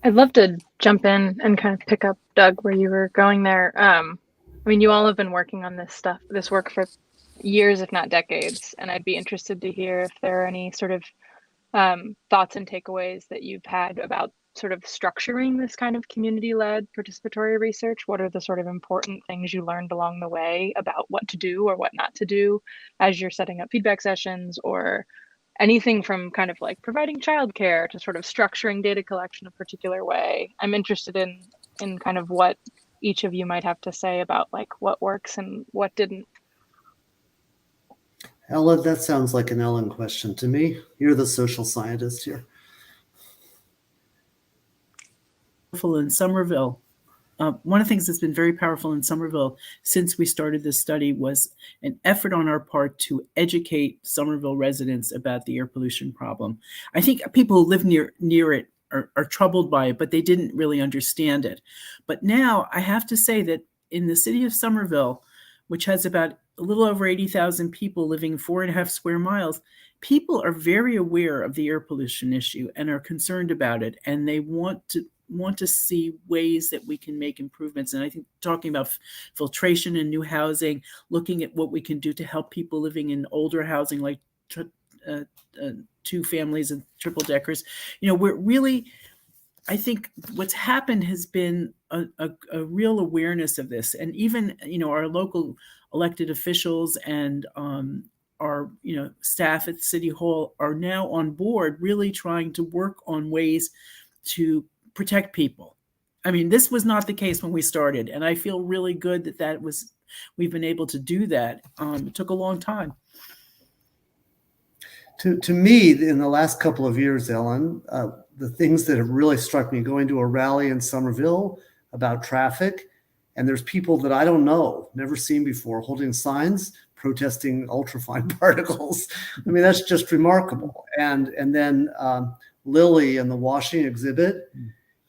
I'd love to jump in and kind of pick up, Doug, where you were going there. I mean, you all have been working on this work for years, if not decades, and I'd be interested to hear if there are any sort of thoughts and takeaways that you've had about sort of structuring this kind of community-led participatory research. What are the sort of important things you learned along the way about what to do or what not to do as you're setting up feedback sessions, or anything from kind of like providing childcare to sort of structuring data collection a particular way? I'm interested in kind of what each of you might have to say about like what works and what didn't. Ellin, that sounds like an Ellin question to me. You're the social scientist here. In Somerville, one of the things that's been very powerful in Somerville since we started this study was an effort on our part to educate Somerville residents about the air pollution problem. I think people who live near it are troubled by it, but they didn't really understand it. But now I have to say that in the city of Somerville, which has about a little over 80,000 people living 4.5 square miles, people are very aware of the air pollution issue and are concerned about it, and they want to see ways that we can make improvements. And I think talking about filtration and new housing, looking at what we can do to help people living in older housing, like two families and triple deckers, we're really, I think what's happened has been a real awareness of this. And even, our local elected officials and our staff at City Hall are now on board, really trying to work on ways to protect people. I mean, this was not the case when we started, and I feel really good that we've been able to do that. It took a long time. To me, in the last couple of years, Ellin, the things that have really struck me, going to a rally in Somerville about traffic, and there's people that I don't know, never seen before, holding signs protesting ultrafine particles. I mean, that's just remarkable. And then Lily and the washing exhibit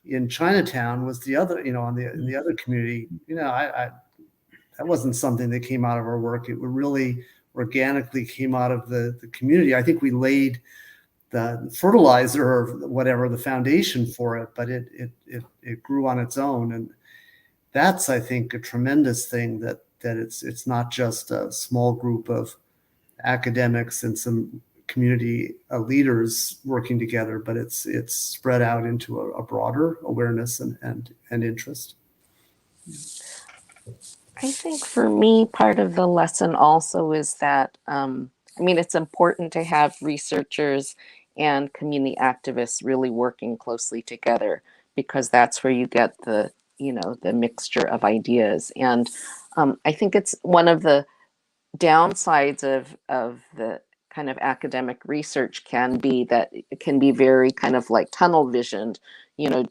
in Chinatown was the other, in the other community. That wasn't something that came out of our work. It really organically came out of the community. I think we laid the fertilizer or whatever, the foundation for it, but it grew on its own. And that's, I think, a tremendous thing that it's not just a small group of academics and some community leaders working together, but it's spread out into a broader awareness and interest. I think for me, part of the lesson also is that, it's important to have researchers and community activists really working closely together, because that's where you get the mixture of ideas. And I think it's one of the downsides of the kind of academic research can be that it can be very kind of like tunnel visioned,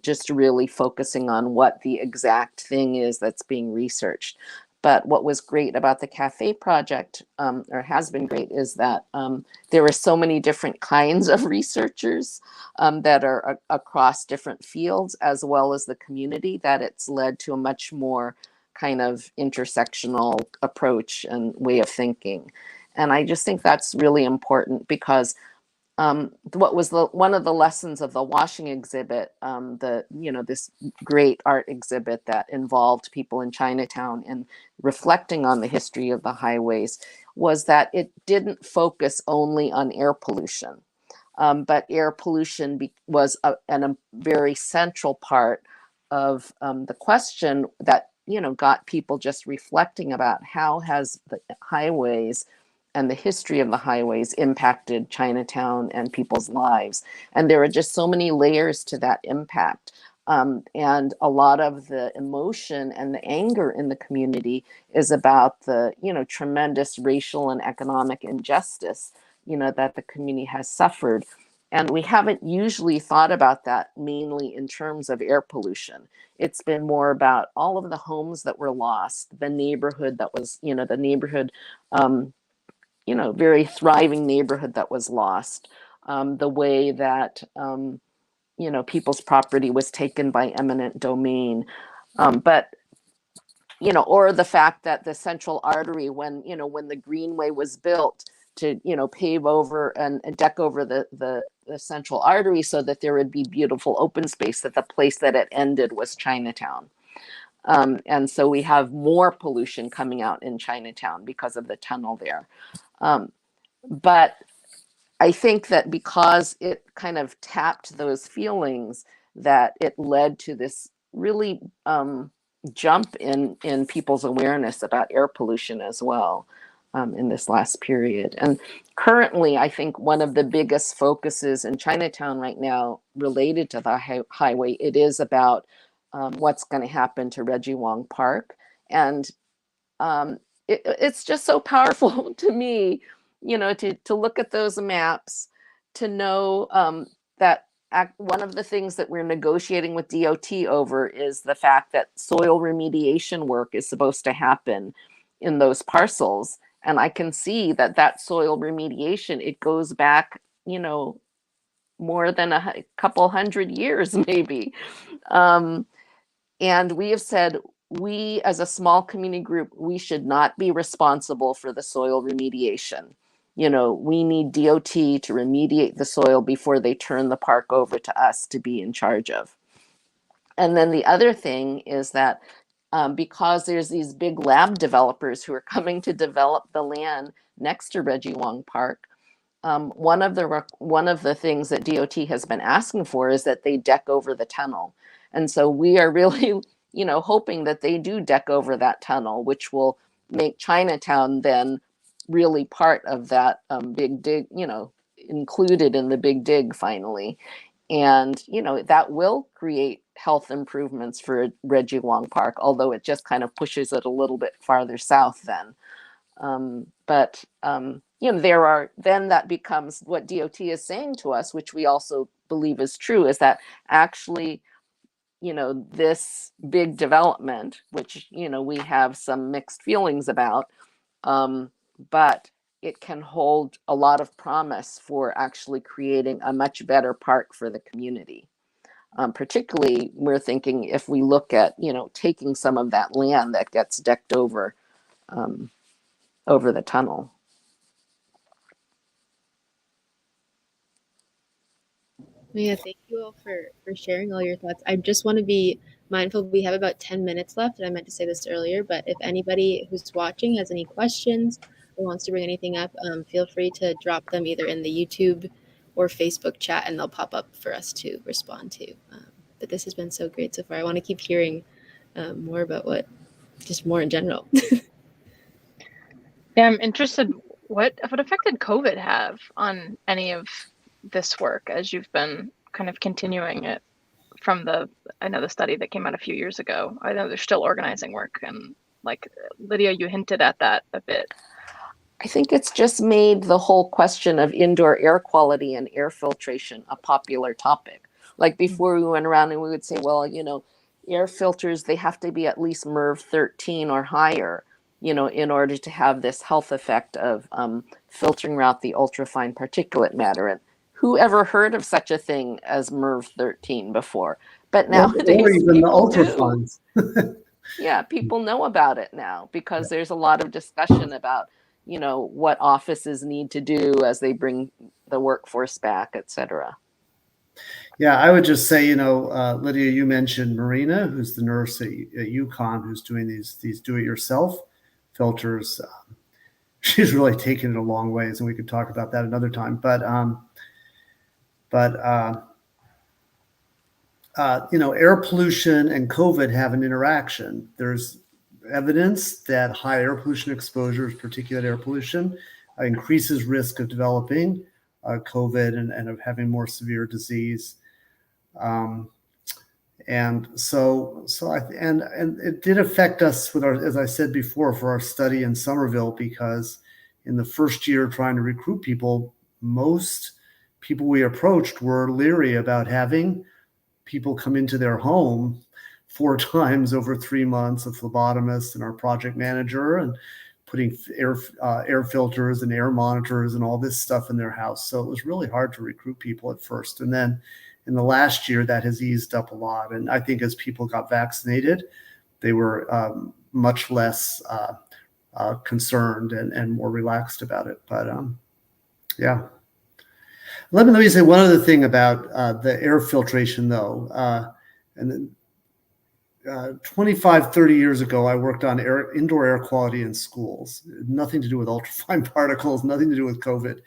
just really focusing on what the exact thing is that's being researched. But what was great about the CAFEH project, or has been great, is that there were so many different kinds of researchers that are across different fields, as well as the community, that it's led to a much more kind of intersectional approach and way of thinking. And I just think that's really important, because what was one of the lessons of the washing exhibit, this great art exhibit that involved people in Chinatown and reflecting on the history of the highways, was that it didn't focus only on air pollution, but air pollution was a very central part of the question that got people just reflecting about how has the highways and the history of the highways impacted Chinatown and people's lives. And there are just so many layers to that impact. And a lot of the emotion and the anger in the community is about the, tremendous racial and economic injustice, that the community has suffered. And we haven't usually thought about that mainly in terms of air pollution. It's been more about all of the homes that were lost, the neighborhood that was, the neighborhood, very thriving neighborhood that was lost, the way that, people's property was taken by eminent domain. But or the fact that the central artery, when the Greenway was built to, pave over and deck over the central artery so that there would be beautiful open space, that the place that it ended was Chinatown. And so we have more pollution coming out in Chinatown because of the tunnel there. But I think that because it kind of tapped those feelings, that it led to this really jump in people's awareness about air pollution as well in this last period. And currently, I think one of the biggest focuses in Chinatown right now related to the highway, it is about what's going to happen to Regiwang Park. And it's just so powerful to me, to look at those maps, to know that one of the things that we're negotiating with DOT over is the fact that soil remediation work is supposed to happen in those parcels. And I can see that soil remediation, it goes back, more than a couple hundred years, maybe. And we have said, we as a small community group, we should not be responsible for the soil remediation. we need DOT to remediate the soil before they turn the park over to us to be in charge of. And then the other thing is that because there's these big lab developers who are coming to develop the land next to Regiwang Park, one of the things that DOT has been asking for is that they deck over the tunnel. And so we are really, hoping that they do deck over that tunnel, which will make Chinatown then really part of that big dig, included in the big dig finally. And, that will create health improvements for Regiwang Park, although it just kind of pushes it a little bit farther south then. Then that becomes what DOT is saying to us, which we also believe is true, is that actually, this big development, which, we have some mixed feelings about, but it can hold a lot of promise for actually creating a much better park for the community. Particularly, we're thinking if we look at, taking some of that land that gets decked over the tunnel. Yeah, thank you all for sharing all your thoughts. I just want to be mindful we have about 10 minutes left, and I meant to say this earlier, but if anybody who's watching has any questions or wants to bring anything up, feel free to drop them either in the YouTube or Facebook chat, and they'll pop up for us to respond to. But this has been so great so far. I want to keep hearing more about just more in general. Yeah, I'm interested, what effect did COVID have on any of this work as you've been kind of continuing it from I know the study that came out a few years ago. I know they're still organizing work, and like Lydia, you hinted at that a bit. I think it's just made the whole question of indoor air quality and air filtration a popular topic. Like before, we went around and we would say, well, air filters, they have to be at least MERV 13 or higher, in order to have this health effect of filtering out the ultrafine particulate matter. And who ever heard of such a thing as MERV 13 before? But nowadays, or even the people do. ultrafines. Yeah, people know about it now because there's a lot of discussion about, what offices need to do as they bring the workforce back, et cetera. Yeah, I would just say, Lydia, you mentioned Marina, who's the nurse at UConn, who's doing these do-it-yourself filters. She's really taken it a long ways, and we could talk about that another time. But air pollution and COVID have an interaction. There's evidence that high air pollution exposures, particulate air pollution, increases risk of developing COVID and of having more severe disease. And it did affect us with as I said before, for our study in Somerville, because in the first year trying to recruit people, most people we approached were leery about having people come into their home 4 times over 3 months, a phlebotomist and our project manager, and putting air filters and air monitors and all this stuff in their house. So it was really hard to recruit people at first. And then in the last year, that has eased up a lot. And I think as people got vaccinated, they were much less concerned and more relaxed about it. But yeah. Let me say one other thing about the air filtration, though. 25, 30 years ago, I worked on indoor air quality in schools. Nothing to do with ultrafine particles, nothing to do with COVID.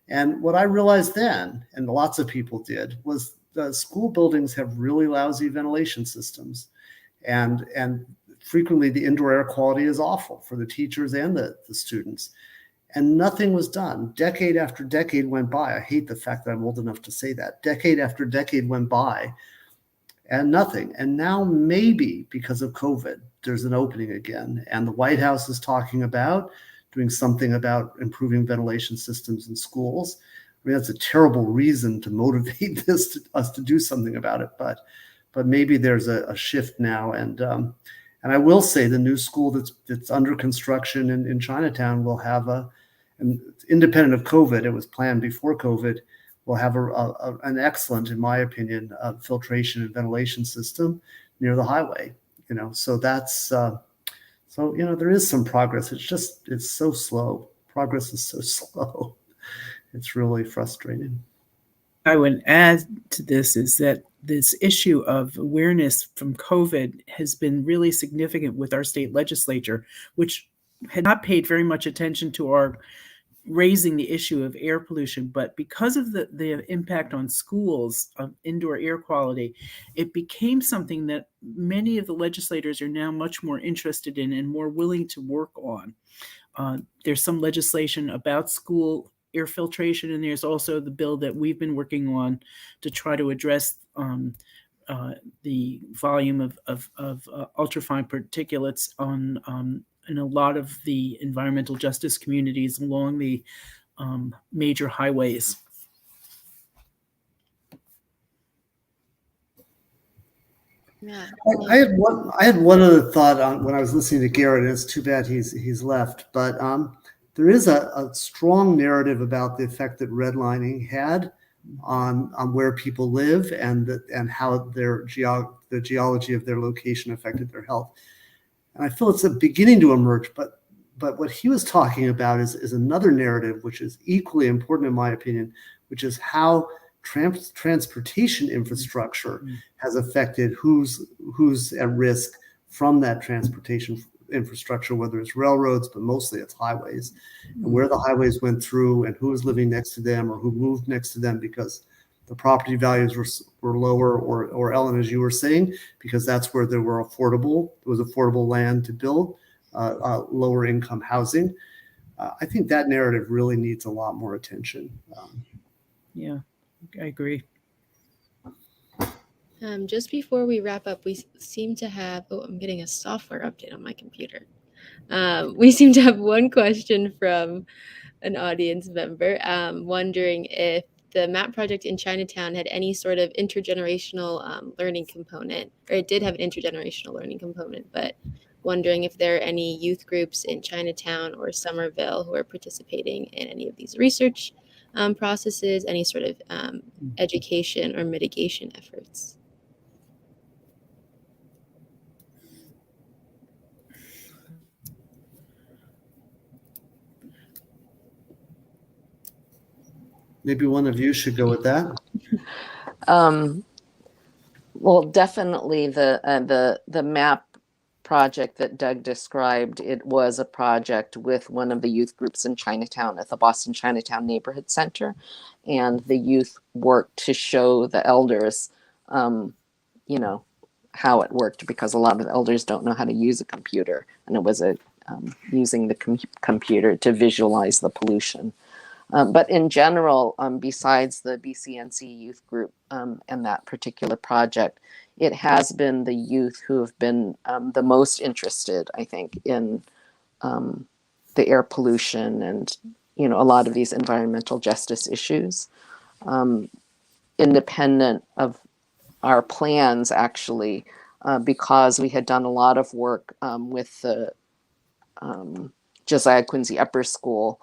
And what I realized then, and lots of people did, was the school buildings have really lousy ventilation systems. And frequently the indoor air quality is awful for the teachers and the students. And nothing was done. Decade after decade went by. I hate the fact that I'm old enough to say that. Decade after decade went by and nothing. And now maybe because of COVID, there's an opening again. And the White House is talking about doing something about improving ventilation systems in schools. I mean, that's a terrible reason to motivate us to do something about it. But maybe there's a shift now. And I will say the new school that's under construction in Chinatown will have and independent of COVID, it was planned before COVID, will have an excellent, in my opinion, filtration and ventilation system near the highway. So that's there is some progress. It's so slow progress is so slow. It's really frustrating. I would add to this is that this issue of awareness from COVID has been really significant with our state legislature, which had not paid very much attention to our raising the issue of air pollution. But because of the impact on schools of indoor air quality, it became something that many of the legislators are now much more interested in and more willing to work on. There's some legislation about school air filtration, and there's also the bill that we've been working on to try to address the volume of ultrafine particulates on in a lot of the environmental justice communities along the major highways. Yeah. I had one other thought on when I was listening to Garrett, and it's too bad he's left, but there is a strong narrative about the effect that redlining had on where people live and how the geology of their location affected their health. And I feel it's beginning to emerge, but what he was talking about is another narrative which is equally important in my opinion, which is how transportation infrastructure has affected who's at risk from that transportation infrastructure, whether it's railroads, but mostly it's highways, and where the highways went through and who was living next to them or who moved next to them because the property values were lower, or Ellin, as you were saying, because that's where there was affordable land to build lower income housing. I think that narrative really needs a lot more attention. Yeah, I agree. Just before we wrap up, we seem to have, I'm getting a software update on my computer. We seem to have one question from an audience member wondering if the map project in Chinatown had any sort of intergenerational learning component, or it did have an intergenerational learning component, but wondering if there are any youth groups in Chinatown or Somerville who are participating in any of these research processes, any sort of education or mitigation efforts. Maybe one of you should go with that. Well, definitely the map project that Doug described, it was a project with one of the youth groups in Chinatown at the Boston Chinatown Neighborhood Center, and the youth worked to show the elders, how it worked, because a lot of the elders don't know how to use a computer, and it was using the computer to visualize the pollution. But in general, besides the BCNC youth group and that particular project, it has been the youth who have been the most interested, I think, in the air pollution and, a lot of these environmental justice issues. Independent of our plans, actually, because we had done a lot of work with the Josiah Quincy Upper School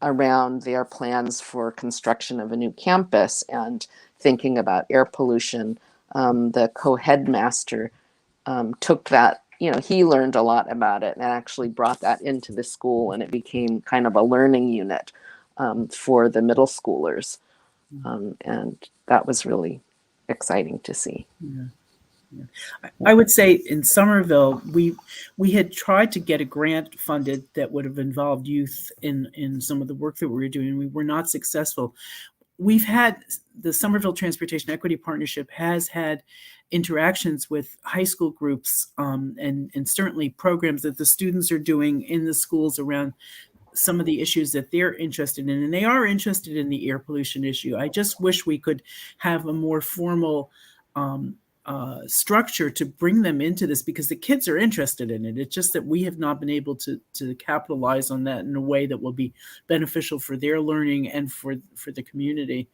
around their plans for construction of a new campus and thinking about air pollution. The co-headmaster took that, he learned a lot about it and actually brought that into the school, and it became kind of a learning unit for the middle schoolers. And that was really exciting to see. Yeah. Yeah. I would say in Somerville, we had tried to get a grant funded that would have involved youth in some of the work that we were doing. We were not successful. We've had the Somerville Transportation Equity Partnership has had interactions with high school groups and certainly programs that the students are doing in the schools around some of the issues that they're interested in, and they are interested in the air pollution issue. I just wish we could have a more formal structure to bring them into this, because the kids are interested in it. It's just that we have not been able to capitalize on that in a way that will be beneficial for their learning and for the community.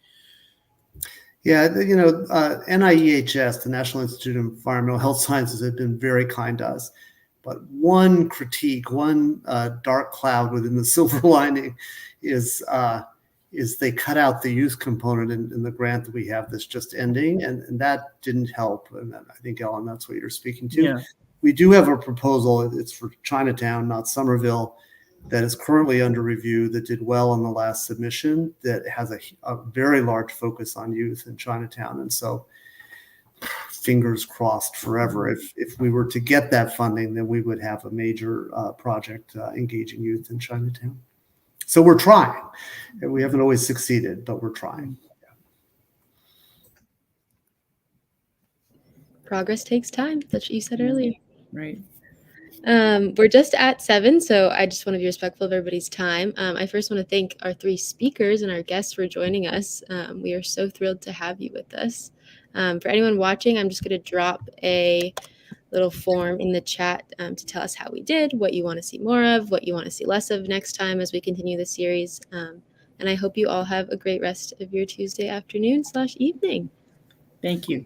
Yeah, NIEHS, the National Institute of Environmental Health Sciences, have been very kind to us. But one critique, one dark cloud within the silver lining is they cut out the youth component in the grant that we have that's just ending, and that didn't help. And I think, Ellin, that's what you're speaking to. Yeah. We do have a proposal. It's for Chinatown, not Somerville, that is currently under review that did well on the last submission that has a very large focus on youth in Chinatown. And so fingers crossed forever. If we were to get that funding, then we would have a major project engaging youth in Chinatown. So we're trying. We haven't always succeeded, but we're trying. Progress takes time. That's what you said earlier. Right. We're just at 7, so I just want to be respectful of everybody's time. I first want to thank our 3 speakers and our guests for joining us. We are so thrilled to have you with us. For anyone watching, I'm just going to drop a little form in the chat to tell us how we did, what you want to see more of, what you want to see less of next time as we continue the series. And I hope you all have a great rest of your Tuesday afternoon/evening. Thank you.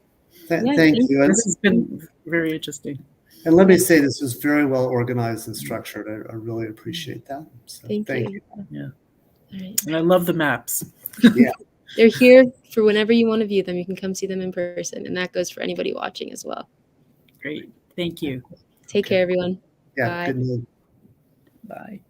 Thank you. This has been very interesting. And let me say, this was very well organized and structured. I really appreciate that. So Thank you. Yeah. All right. And I love the maps. Yeah. They're here for whenever you want to view them. You can come see them in person, and that goes for anybody watching as well. Great. Thank you. Take care, everyone. Yeah. Bye. Good night. Bye.